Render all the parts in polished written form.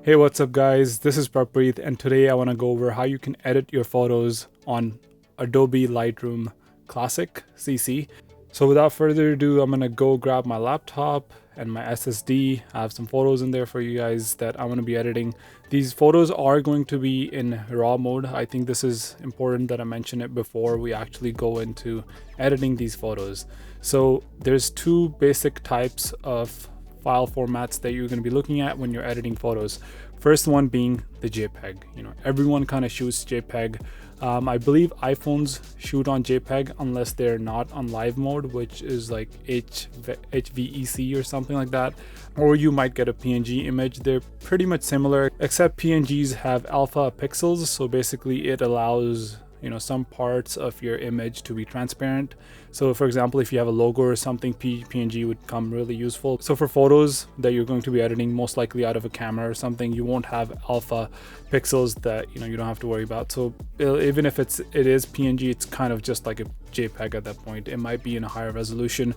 Hey, what's up guys? This is Prapreet and today I want to go over how you can edit your photos on Adobe Lightroom Classic CC. So without further ado, I'm going to go grab my laptop and my SSD. I have some photos in there for you guys that I'm going to be editing. These photos are going to be in RAW mode. I think this is important that I mention it before we actually go into editing these photos. So there's two basic types of file formats that you're going to be looking at when you're editing photos. First one being the JPEG. Everyone kind of shoots JPEG. I believe iPhones shoot on JPEG unless they're not on live mode, which is like HVEC or something like that, or you might get a PNG image. They're pretty much similar, except PNGs have alpha pixels, so basically it allows some parts of your image to be transparent. So for example, if you have a logo or something, PNG would come really useful. So for photos that you're going to be editing, most likely out of a camera or something, you won't have alpha pixels that you don't have to worry about. So even if it is PNG, it's kind of just like a JPEG at that point. It might be in a higher resolution,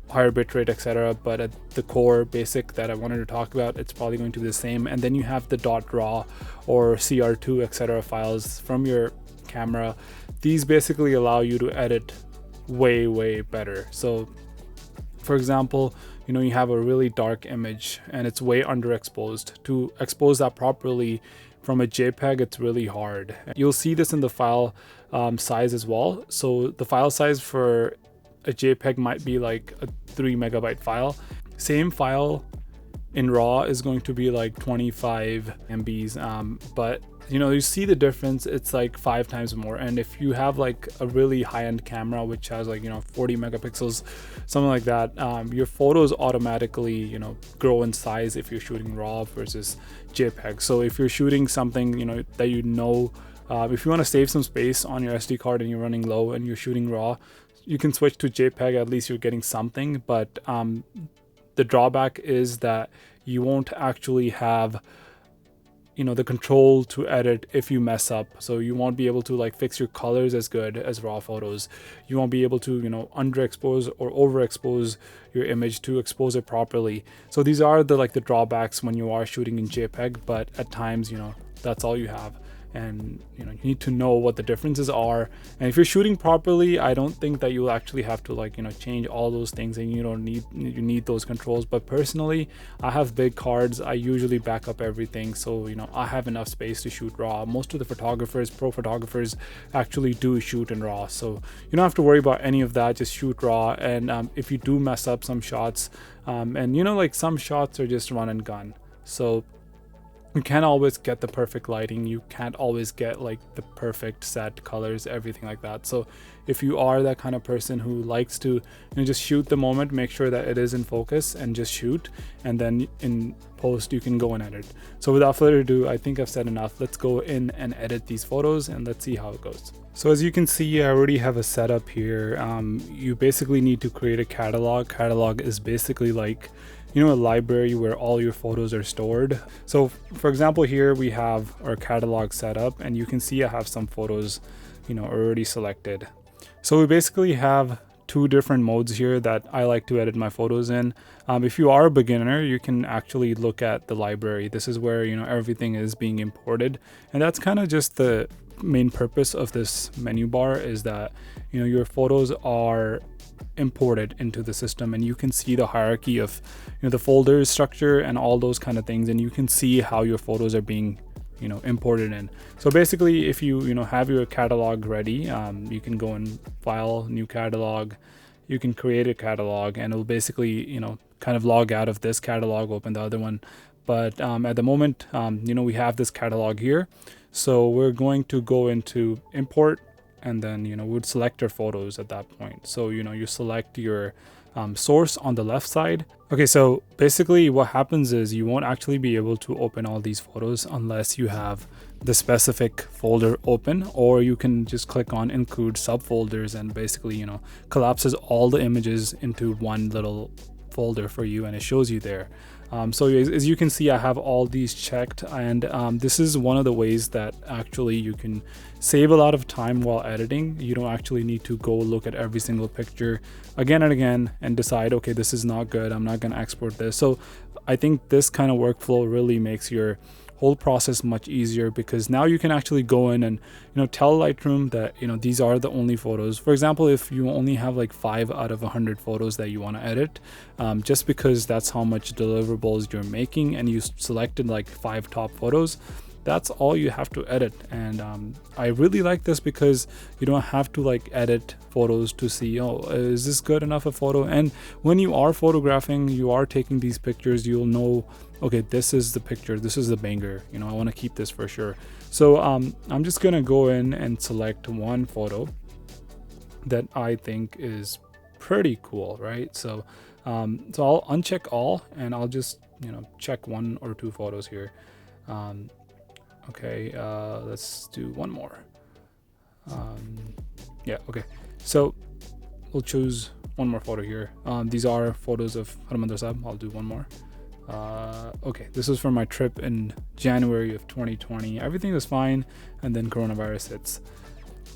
higher bitrate, etc., but at the core basic that I wanted to talk about, it's probably going to be the same. And then you have the .raw or CR2, etc. files from your camera. These basically allow you to edit way better. So for example, you have a really dark image and it's way underexposed. To expose that properly from a JPEG, it's really hard. You'll see this in the file size as well. So the file size for a JPEG might be like a 3 megabyte file. Same file in RAW is going to be like 25 MBs, but you see the difference. It's like 5 times more. And if you have like a really high-end camera which has like 40 megapixels, something like that, your photos automatically grow in size if you're shooting RAW versus JPEG. So if you're shooting something that if you want to save some space on your SD card and you're running low and you're shooting RAW, you can switch to JPEG. At least you're getting something. But the drawback is that you won't actually have the control to edit if you mess up. So you won't be able to like fix your colors as good as RAW photos. You won't be able to underexpose or overexpose your image to expose it properly. So these are the drawbacks when you are shooting in JPEG, but at times that's all you have. And you need to know what the differences are. And if you're shooting properly, I don't think that you'll actually have to change all those things, and you need those controls. But personally, I have big cards. I usually back up everything, so I have enough space to shoot RAW. Most of the pro photographers actually do shoot in RAW, so you don't have to worry about any of that. Just shoot RAW. And if you do mess up some shots, and some shots are just run and gun, so you can't always get the perfect lighting. You can't always get like the perfect set colors, everything like that. So if you are that kind of person who likes to just shoot the moment, make sure that it is in focus and just shoot, and then in post you can go and edit. So without further ado, I think I've said enough. Let's go in and edit these photos and let's see how it goes. So as you can see, I already have a setup here. You basically need to create a catalog. Catalog is basically like a library where all your photos are stored. So for example, here we have our catalog set up, and you can see I have some photos already selected. So we basically have two different modes here that I like to edit my photos in. If you are a beginner, you can actually look at the library. This is where everything is being imported, and that's kind of just the main purpose of this menu bar, is that your photos are imported into the system, and you can see the hierarchy of the folder structure and all those kind of things, and you can see how your photos are being imported in. So basically, if you have your catalog ready, you can go in File, New Catalog. You can create a catalog, and it'll basically kind of log out of this catalog, open the other one. But at the moment, we have this catalog here, so we're going to go into import, and then we'd select your photos at that point. So you select your source on the left side. Okay, so basically what happens is you won't actually be able to open all these photos unless you have the specific folder open, or you can just click on include subfolders, and basically collapses all the images into one little folder for you, and it shows you there. So as you can see, I have all these checked, and this is one of the ways that actually you can save a lot of time while editing. You don't actually need to go look at every single picture again and again and decide, okay, this is not good, I'm not going to export this. So I think this kind of workflow really makes your whole process much easier, because now you can actually go in and tell Lightroom that these are the only photos. For example, if you only have like 5 out of 100 photos that you want to edit, just because that's how much deliverables you're making, and you selected like 5 top photos, that's all you have to edit. And I really like this because you don't have to like edit photos to see, oh, is this good enough a photo? And when you are photographing, you are taking these pictures, you'll know, okay, this is the picture, this is the banger, I want to keep this for sure. So I'm just gonna go in and select one photo that I think is pretty cool, right? So so I'll uncheck all, and I'll just check 1 or 2 photos here. Okay, let's do one more. Yeah, okay. So we'll choose one more photo here. These are photos of Harmandir Sahib. I'll do one more. Okay, this is from my trip in January of 2020. Everything was fine, and then coronavirus hits.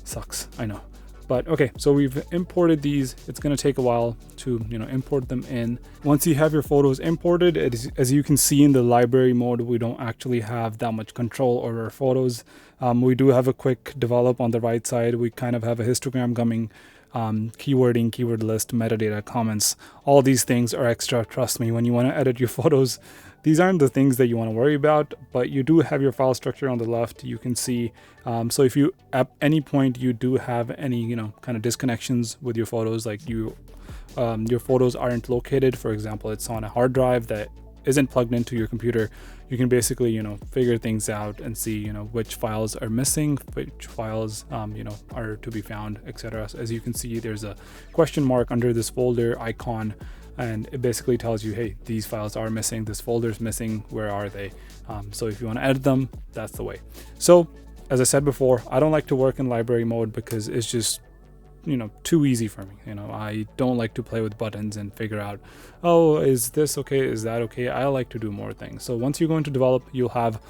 Sucks, I know. But okay, so we've imported these. It's going to take a while to import them in. Once you have your photos imported, as you can see in the library mode, we don't actually have that much control over our photos. We do have a quick develop on the right side. We kind of have a histogram coming, keywording, keyword list, metadata, comments. All these things are extra. Trust me, when you want to edit your photos, these aren't the things that you want to worry about, but you do have your file structure on the left. You can see, so if you at any point you do have any kind of disconnections with your photos, like your photos aren't located, for example, it's on a hard drive that isn't plugged into your computer, you can basically figure things out and see which files are missing, which files are to be found, etc. So as you can see, there's a question mark under this folder icon, and it basically tells you, hey, these files are missing, this folder's missing, where are they? So if you want to edit them, that's the way. So as I said before, I don't like to work in library mode because it's just too easy for me. I don't like to play with buttons and figure out, oh, is this okay, is that okay? I like to do more things. So once you go into develop, you'll have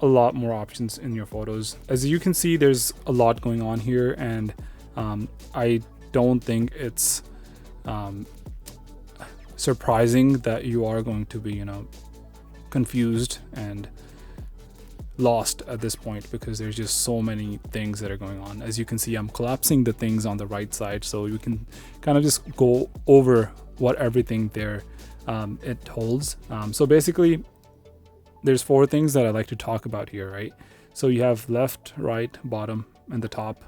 a lot more options in your photos. As you can see, there's a lot going on here, and I don't think it's surprising that you are going to be confused and lost at this point, because there's just so many things that are going on. As you can see, I'm collapsing the things on the right side, so you can kind of just go over what everything there it holds. So basically there's 4 things that I like to talk about here, right? So you have left, right, bottom, and the top.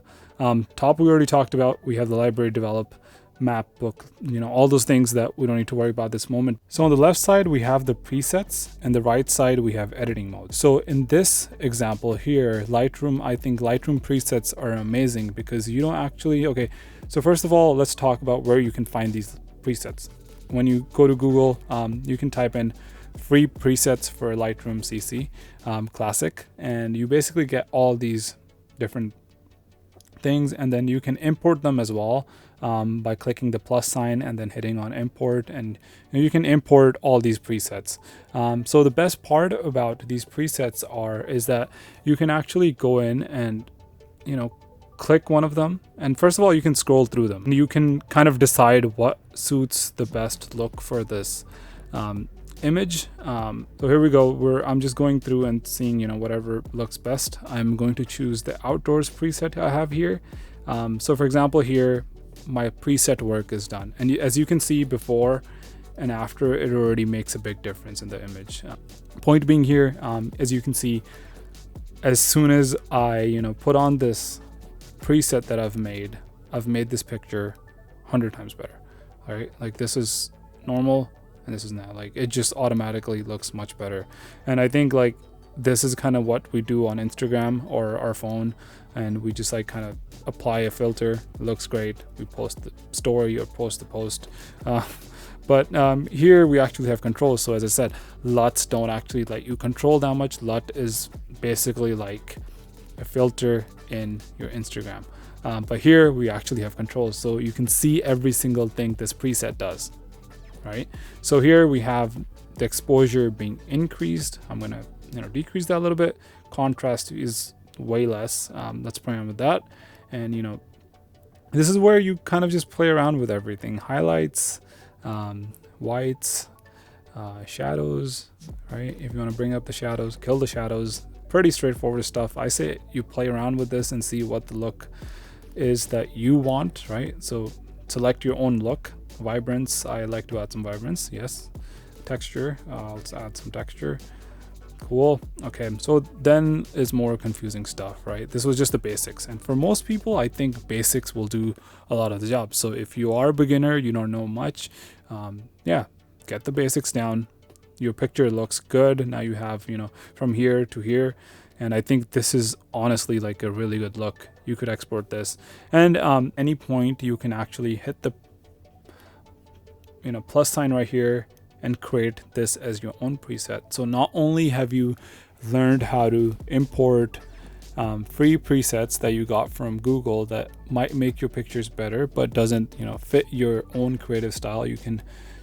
Top we already talked about. We have the library develop, map, book, all those things that we don't need to worry about this moment. So on the left side, we have the presets, and the right side, we have editing mode. So in this example here, Lightroom, I think Lightroom presets are amazing because you don't actually, okay, so first of all, let's talk about where you can find these presets. When you go to Google, you can type in free presets for Lightroom CC Classic, and you basically get all these different things, and then you can import them as well by clicking the plus sign and then hitting on import, and you can import all these presets. So the best part about these presets is that you can actually go in and click one of them, and first of all you can scroll through them. You can kind of decide what suits the best look for this image. So here we go, I'm just going through and seeing whatever looks best. I'm going to choose the outdoors preset I have here. So for example, here my preset work is done, and as you can see, before and after, it already makes a big difference in the image. Point being here, as you can see, as soon as I put on this preset that I've made this picture 100 times better. All right, like this is normal and this is now, like it just automatically looks much better. And I think like this is kind of what we do on Instagram or our phone, and we just like kind of apply a filter. It looks great, we post the story or post the post. But here we actually have control. So as I said, LUTs don't actually let you control that much. LUT is basically like a filter in your Instagram, but here we actually have control, so you can see every single thing this preset does, right? So here we have the exposure being increased. I'm gonna decrease that a little bit. Contrast is way less. Let's play around with that, and this is where you kind of just play around with everything. Highlights, whites, shadows, right? If you want to bring up the shadows, kill the shadows. Pretty straightforward stuff. I say you play around with this and see what the look is that you want, right? So select your own look. Vibrance, I like to add some vibrance. Yes. Texture, let's add some texture. Cool. Okay, so then is more confusing stuff, right? This was just the basics, and for most people I think basics will do a lot of the job. So if you are a beginner, you don't know much, yeah, get the basics down. Your picture looks good. Now you have, you know, from here to here, and I think this is honestly like a really good look. You could export this, and any point you can actually hit the, you know, plus sign right here and create this as your own preset. So not only have you learned how to import free presets that you got from Google that might make your pictures better but doesn't, you know, fit your own creative style, you can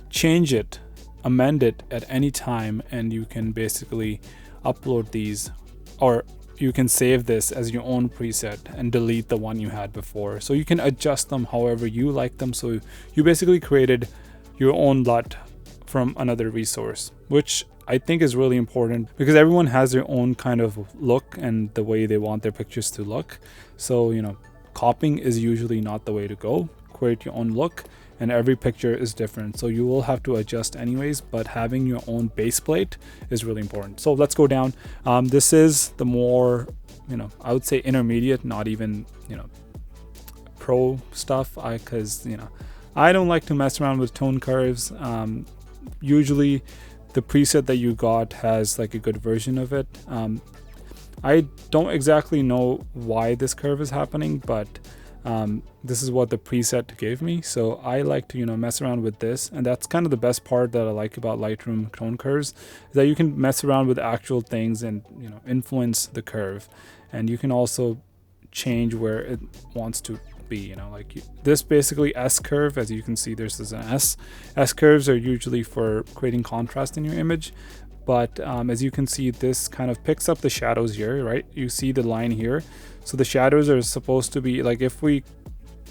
change it, amend it at any time, and you can basically upload these, or you can save this as your own preset and delete the one you had before. So you can adjust them however you like them. So you basically created your own LUT from another resource, which I think is really important because everyone has their own kind of look and the way they want their pictures to look. So, you know, copying is usually not the way to go. Create your own look, and every picture is different. So you will have to adjust anyways, but having your own base plate is really important. So let's go down. This is the more, you know, I would say intermediate, not even, you know, pro stuff. Because, you know, I don't like to mess around with tone curves. Usually the preset that you got has like a good version of it. I don't exactly know why this curve is happening, but this is what the preset gave me. So I like to, you know, mess around with this, and that's kind of the best part that I like about Lightroom tone curves, is that you can mess around with actual things and, you know, influence the curve, and you can also change where it wants to be, you know, like this basically S curve, as you can see, there's an S curves are usually for creating contrast in your image, but as you can see, this kind of picks up the shadows here, right? You see the line here, so the shadows are supposed to be like, if we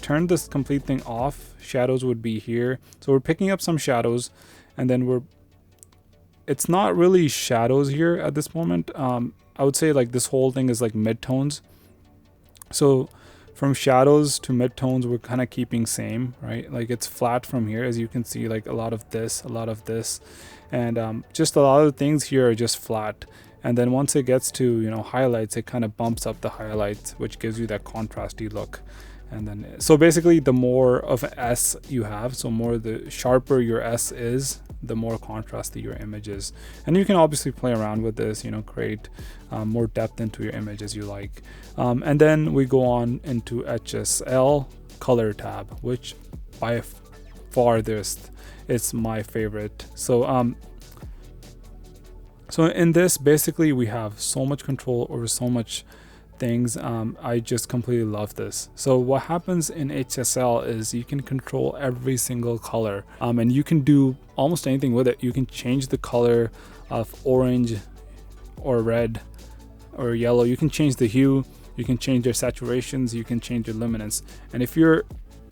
turn this complete thing off, shadows would be here. So we're picking up some shadows, and then it's not really shadows here at this moment. I would say like this whole thing is like midtones. So from shadows to midtones, we're kind of keeping same, right? Like it's flat from here, as you can see, like a lot of this, and just a lot of things here are just flat. And then once it gets to, you know, highlights, it kind of bumps up the highlights, which gives you that contrasty look. And then, so basically the more of an S you have, so more the sharper your S is, the more contrasty your image is. And you can obviously play around with this, you know, create more depth into your image as you like. And then we go on into HSL color tab, which by farthest is my favorite. So so in this, basically we have so much control over so much things. I just completely love this. So what happens in HSL is you can control every single color, and you can do almost anything with it. You can change the color of orange or red or yellow. You can change the hue, you can change their saturations, you can change their luminance. And if you're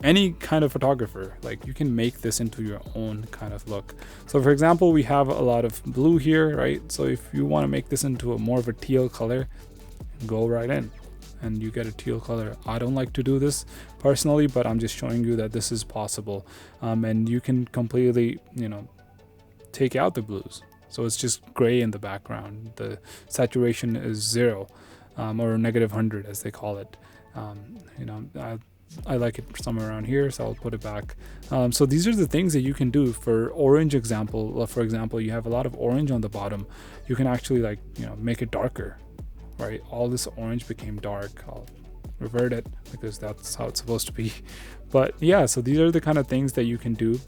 any kind of photographer, like, you can make this into your own kind of look. So for example, we have a lot of blue here, right? So if you want to make this into a more of a teal color, go right in and you get a teal color. I don't like to do this personally, but I'm just showing you that this is possible. And you can completely, you know, take out the blues, so it's just gray in the background. The saturation is 0, or -100 as they call it. You know, I like it somewhere around here, so I'll put it back. So these are the things that you can do. For orange example, for example, you have a lot of orange on the bottom. You can actually, like, you know, make it darker, right? All this orange became dark. I'll revert it because that's how it's supposed to be. But yeah, so these are the kind of things that you can do.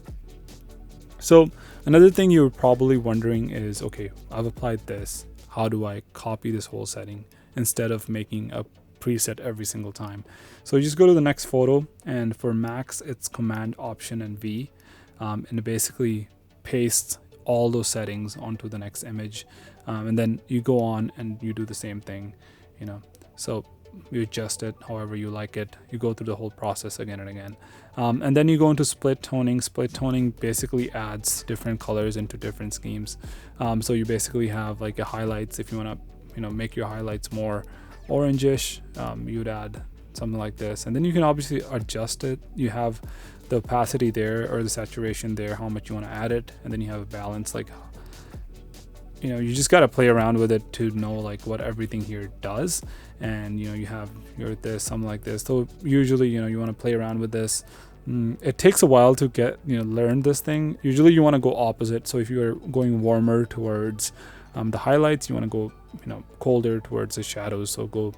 So another thing you're probably wondering is, okay, I've applied this. How do I copy this whole setting instead of making a preset every single time? So you just go to the next photo, and for Max, it's Command, Option, and V, and it basically pastes all those settings onto the next image. And then you go on and you do the same thing, you know. So you adjust it however you like it. You go through the whole process again and again. And then you go into split toning. Split toning basically adds different colors into different schemes. So you basically have like a highlights. If you want to make your highlights more orangish, you'd add something like this, and then you can obviously adjust it. You have the opacity there, or the saturation there, how much you want to add it, and then you have a balance. Like, you just got to play around with it to know like what everything here does. And you have your this, something like this. So usually you want to play around with this. It takes a while to get learn this thing. Usually you want to go opposite. So if you're going warmer towards the highlights, you want to go colder towards the shadows. So go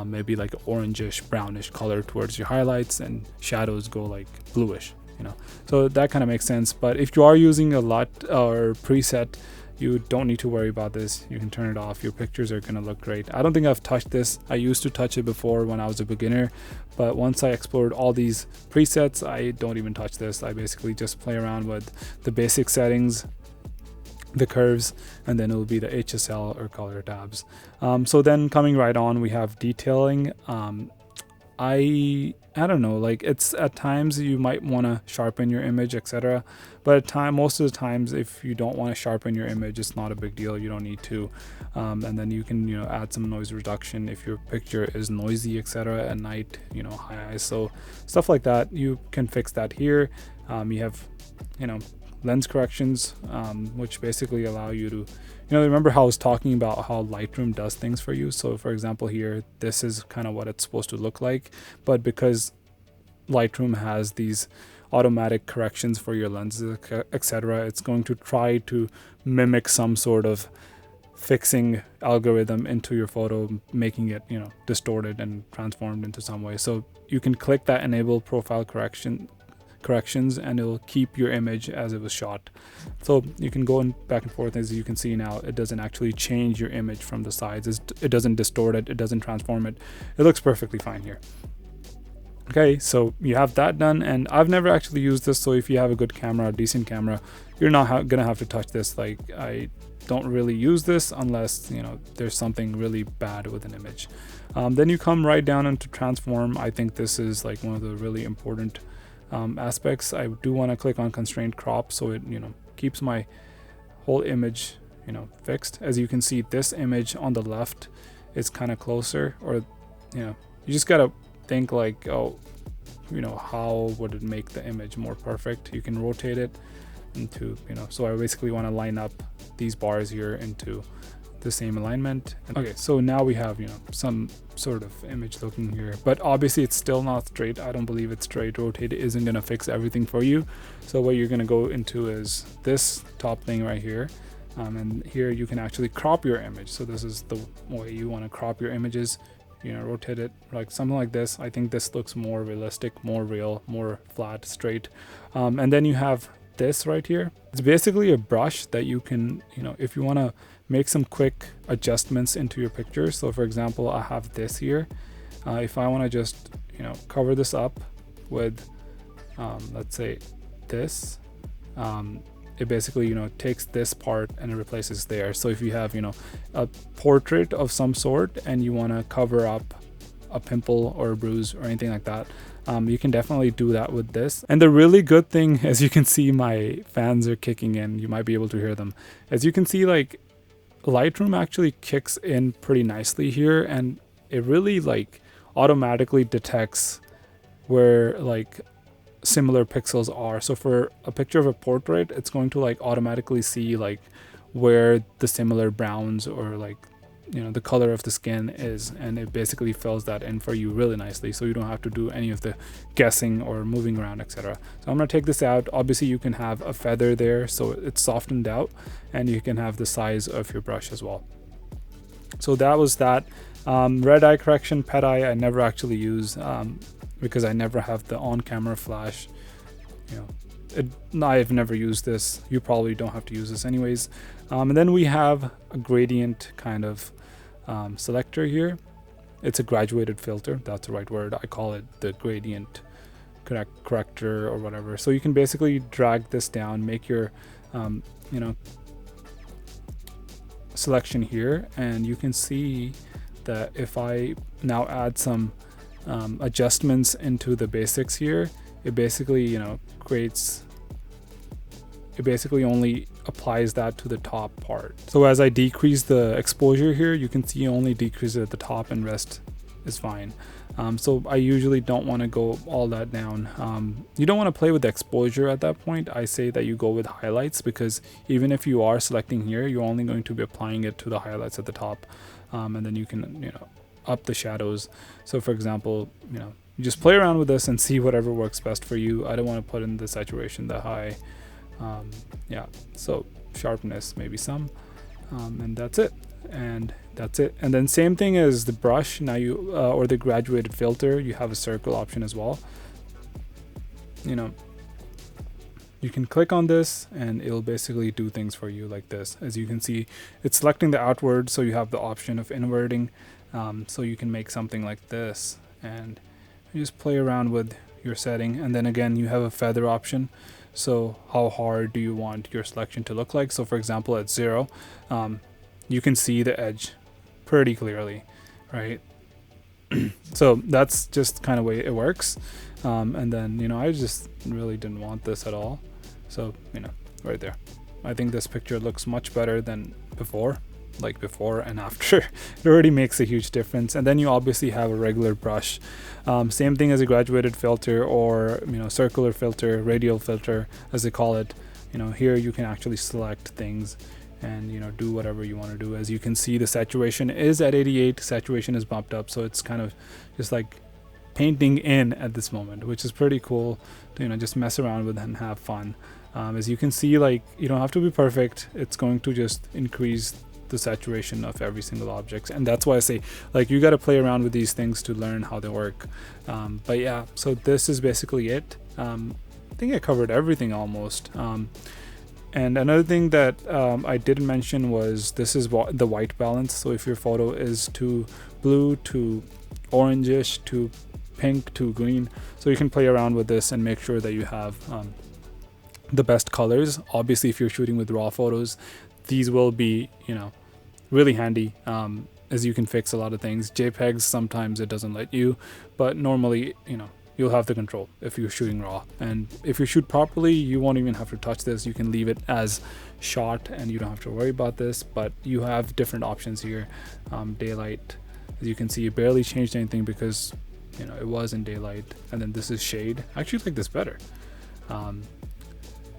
maybe like orangish brownish color towards your highlights, and shadows go like bluish, so that kind of makes sense. But if you are using a lot or preset, you don't need to worry about this. You can turn it off. Your pictures are going to look great. I don't think I've touched this. I used to touch it before when I was a beginner, but once I explored all these presets, I don't even touch this. I basically just play around with the basic settings, the curves, and then it will be the HSL or color tabs. So then coming right on, we have detailing. I don't know, like it's at times you might want to sharpen your image, etc. But most of the times, if you don't want to sharpen your image, it's not a big deal. You don't need to. And then you can add some noise reduction if your picture is noisy, etc. at night, high ISO stuff like that. You can fix that here. You have lens corrections, which basically allow you to remember how I was talking about how Lightroom does things for you. So for example, here, this is kind of what it's supposed to look like, but because Lightroom has these automatic corrections for your lenses, etc., it's going to try to mimic some sort of fixing algorithm into your photo, making it distorted and transformed into some way. So you can click that enable profile corrections, and it'll keep your image as it was shot. So you can go back and forth. As you can see now, it doesn't actually change your image from the sides. It doesn't distort it. It doesn't transform it. It looks perfectly fine here. Okay, so you have that done, and I've never actually used this. So if you have a good camera, a decent camera, you're not gonna have to touch this. Like, I don't really use this unless there's something really bad with an image. Then you come right down into transform. I think this is like one of the really important aspects. I do want to click on constraint crop, so it keeps my whole image fixed. As you can see, this image on the left is kind of closer, or you just gotta think like, oh, how would it make the image more perfect. You can rotate it into so I basically want to line up these bars here into the same alignment. Okay, so now we have some sort of image looking here, but obviously it's still not straight. I don't believe it's straight. Rotate isn't going to fix everything for you. So what you're going to go into is this top thing right here, and here you can actually crop your image. So this is the way you want to crop your images. Rotate it like something like this. I think this looks more realistic, more real, more flat, straight. And then you have this right here. It's basically a brush that you can if you want to make some quick adjustments into your picture. So for example, I have this here. If I want to just cover this up with let's say this, it basically takes this part and it replaces there. So if you have a portrait of some sort and you want to cover up a pimple or a bruise or anything like that, you can definitely do that with this. And the really good thing, as you can see, my fans are kicking in. You might be able to hear them. As you can see, like, Lightroom actually kicks in pretty nicely here, and it really like automatically detects where like similar pixels are. So for a picture of a portrait, it's going to like automatically see like where the similar browns or like the color of the skin is, and it basically fills that in for you really nicely, so you don't have to do any of the guessing or moving around, etc. So I'm going to take this out. Obviously you can have a feather there, so it's softened out, and you can have the size of your brush as well. So that was that. Red eye correction, pet eye, I never actually use because I never have the on-camera flash. I've never used this. You probably don't have to use this anyways. And then we have a gradient kind of selector here. It's a graduated filter. That's the right word. I call it the gradient corrector or whatever. So you can basically drag this down, make your selection here, and you can see that if I now add some adjustments into the basics here, it basically, you know, it basically only applies that to the top part. So as I decrease the exposure here, you can see only decrease it at the top and rest is fine. So I usually don't want to go all that down. You don't want to play with the exposure at that point. I say that you go with highlights, because even if you are selecting here, you're only going to be applying it to the highlights at the top, and then you can, you know, up the shadows. So for example, you know, you just play around with this and see whatever works best for you. I don't want to put in the saturation that high. Yeah, so sharpness maybe some, and that's it. And that's it. And then same thing as the brush. Now you or the graduated filter, you have a circle option as well. You know, you can click on this and it'll basically do things for you like this. As you can see, it's selecting the outward, so you have the option of inverting. So you can make something like this, and you just play around with your setting. And then again, you have a feather option. So how hard do you want your selection to look like? So for example, at 0, you can see the edge pretty clearly, right? So that's just kind of way it works. And then, you know, I just really didn't want this at all. So, you know, right there. I think this picture looks much better than before, like before and after. It already makes a huge difference. And then you obviously have a regular brush. Same thing as a graduated filter, or, you know, circular filter, radial filter, as they call it. You know, here you can actually select things and, you know, do whatever you want to do. As you can see, the saturation is at 88, saturation is bumped up, so it's kind of just like painting in at this moment, which is pretty cool to, you know, just mess around with and have fun. As you can see, like, you don't have to be perfect. It's going to just increase the saturation of every single object, and that's why I say, like, you got to play around with these things to learn how they work. But yeah, so this is basically it. I think I covered everything almost. And another thing that I didn't mention was this is the white balance. So if your photo is too blue, too orangish, too pink, too green, so you can play around with this and make sure that you have the best colors. Obviously, if you're shooting with raw photos, these will be, you know, really handy, as you can fix a lot of things. JPEGs, sometimes it doesn't let you, but normally, you know, you'll have the control if you're shooting raw. And if you shoot properly, you won't even have to touch this. You can leave it as shot and you don't have to worry about this, but you have different options here. Daylight, as you can see, you barely changed anything because, you know, it was in daylight. And then this is shade. I actually like this better.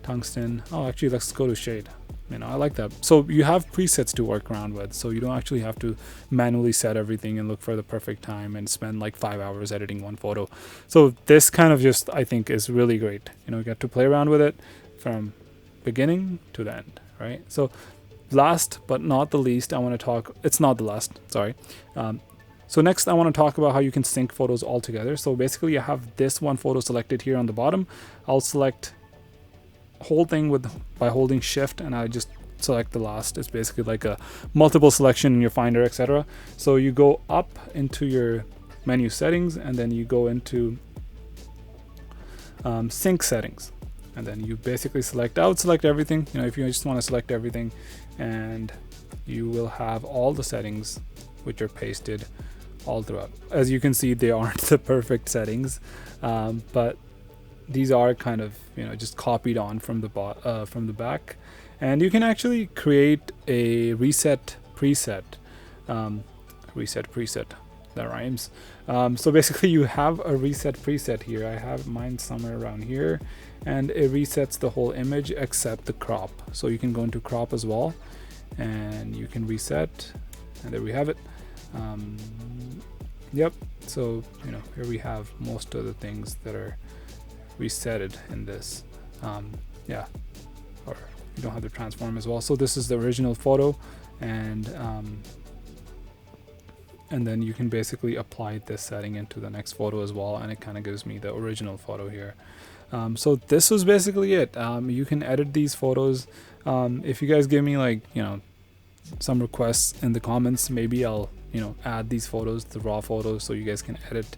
Tungsten. Oh, actually, let's go to shade. You know, I like that. So you have presets to work around with, so you don't actually have to manually set everything and look for the perfect time and spend like 5 hours editing one photo. So this kind of just, I think, is really great. You know, you get to play around with it from beginning to the end, right? So last but not the least, I want to talk, it's not the last, sorry. So next I want to talk about how you can sync photos all together. So basically I have this one photo selected here on the bottom. I'll select whole thing by holding shift, and I just select the last. It's basically like a multiple selection in your Finder, etc. So you go up into your menu settings, and then you go into sync settings, and then you basically select, I would select everything, you know, if you just want to select everything, and you will have all the settings which are pasted all throughout. As you can see, they aren't the perfect settings, but these are kind of, you know, just copied on from the back. And you can actually create a reset preset. Reset preset, that rhymes. So basically you have a reset preset here. I have mine somewhere around here, and it resets the whole image except the crop. So you can go into crop as well, and you can reset, and there we have it. Yep, so, you know, here we have most of the things that are resetted in this. Yeah, or you don't have the transform as well. So this is the original photo, and then you can basically apply this setting into the next photo as well, and it kind of gives me the original photo here. So this was basically it. You can edit these photos. If you guys give me, like, you know, some requests in the comments, maybe I'll, you know, add these photos, the raw photos, so you guys can edit.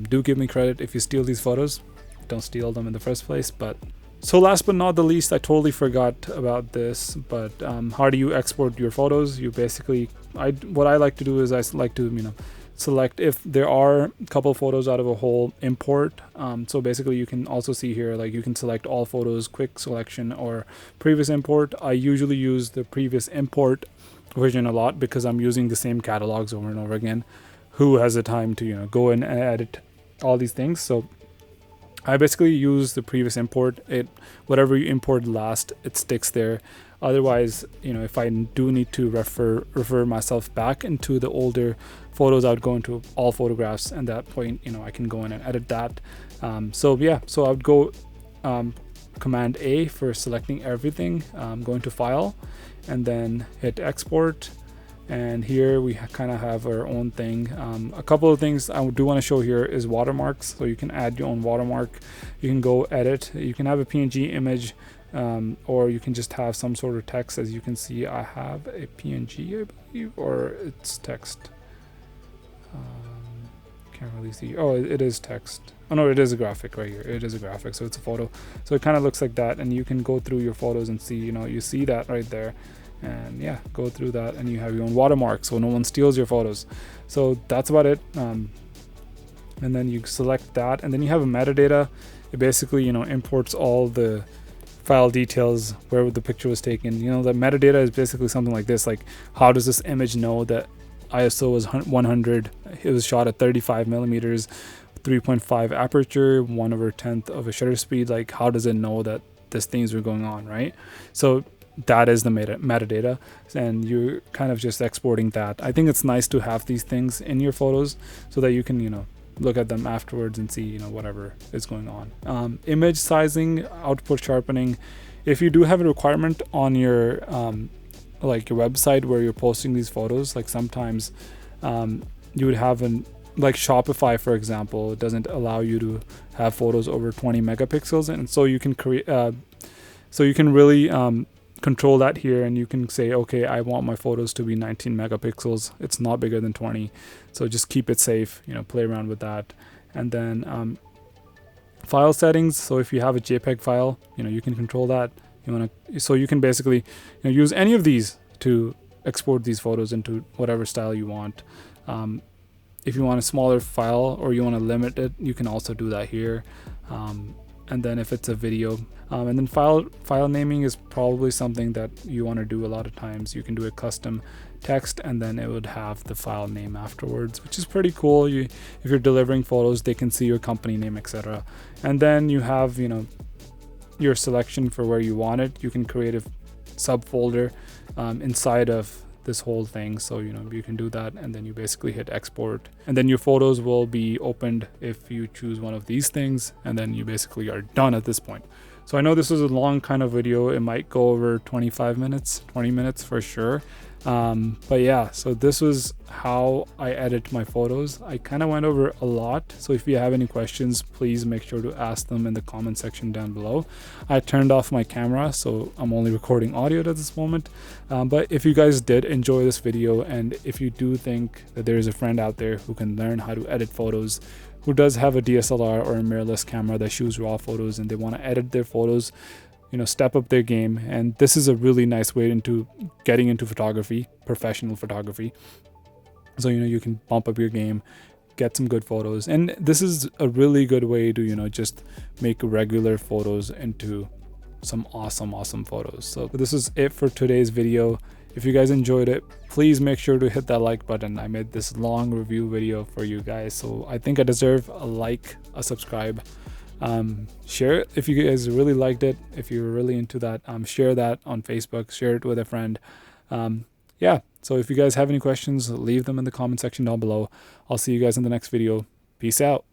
Do give me credit if you steal these photos. Don't steal them in the first place, but So last but not the least, I totally forgot about this, but how do you export your photos? You basically, what I like to do is I like to, select if there are a couple photos out of a whole, import. So basically you can also see here, like you can select all photos, quick selection, or previous import. I usually use the previous import version a lot because I'm using the same catalogs over and over again. Who has the time to, go in and edit all these things? So I basically use the previous import. Whatever you import last, it sticks there. Otherwise, if I do need to refer myself back into the older photos, I would go into all photographs, and at that point, I can go in and edit that. So I would go Command A for selecting everything. Go into File, and then hit Export. And here we kind of have our own thing. A couple of things I do want to show here is watermarks. So you can add your own watermark. You can go edit. You can have a PNG image, or you can just have some sort of text. As you can see, I have a PNG, I believe, or it's text. Can't really see. Oh, it is text. Oh no, it is a graphic right here. It is a graphic, so it's a photo. So it kind of looks like that, and you can go through your photos and see, you see that right there. And yeah, go through that, and you have your own watermark so no one steals your photos. So that's about it. And then you select that, and then you have a metadata. It basically imports all the file details, where the picture was taken. The metadata is basically something like this, like how does this image know that ISO was 100, it was shot at 35 millimeters, 3.5 aperture, 1/10 of a shutter speed. Like how does it know that these things were going on, right? So that is the metadata, and you're kind of just exporting that. I think it's nice to have these things in your photos so that you can look at them afterwards and see whatever is going on. Image sizing, output sharpening. If you do have a requirement on your like your website where you're posting these photos, like sometimes you would have like Shopify, for example, it doesn't allow you to have photos over 20 megapixels, and so you can create so you can really control that here, and you can say, okay, I want my photos to be 19 megapixels. It's not bigger than 20. So just keep it safe, play around with that. And then file settings. So if you have a JPEG file, you can control that. So you can basically use any of these to export these photos into whatever style you want. If you want a smaller file or you want to limit it, you can also do that here. And then if it's a video, and then file naming is probably something that you want to do a lot of times. You can do a custom text, and then it would have the file name afterwards, which is pretty cool. If you're delivering photos, they can see your company name, etc. And then you have your selection for where you want it. You can create a subfolder inside of this whole thing, so you can do that, and then you basically hit export, and then your photos will be opened if you choose one of these things, and then you basically are done at this point. So I know this was a long kind of video. It might go over 25 minutes, 20 minutes for sure. But yeah, so this was how I edit my photos. I kind of went over a lot. So if you have any questions, please make sure to ask them in the comment section down below. I turned off my camera, so I'm only recording audio at this moment. But if you guys did enjoy this video, and if you do think that there is a friend out there who can learn how to edit photos, who does have a DSLR or a mirrorless camera that shoots raw photos, and they want to edit their photos, step up their game, and this is a really nice way into getting into photography, professional photography. So you can bump up your game, get some good photos, and this is a really good way to just make regular photos into some awesome photos. So this is it for today's video. If you guys enjoyed it, please make sure to hit that like button. I made this long review video for you guys, so I think I deserve a like, a subscribe. Share it if you guys really liked it. If you're really into that, share that on Facebook, share it with a friend. Yeah, so if you guys have any questions, leave them in the comment section down below. I'll see you guys in the next video. Peace out.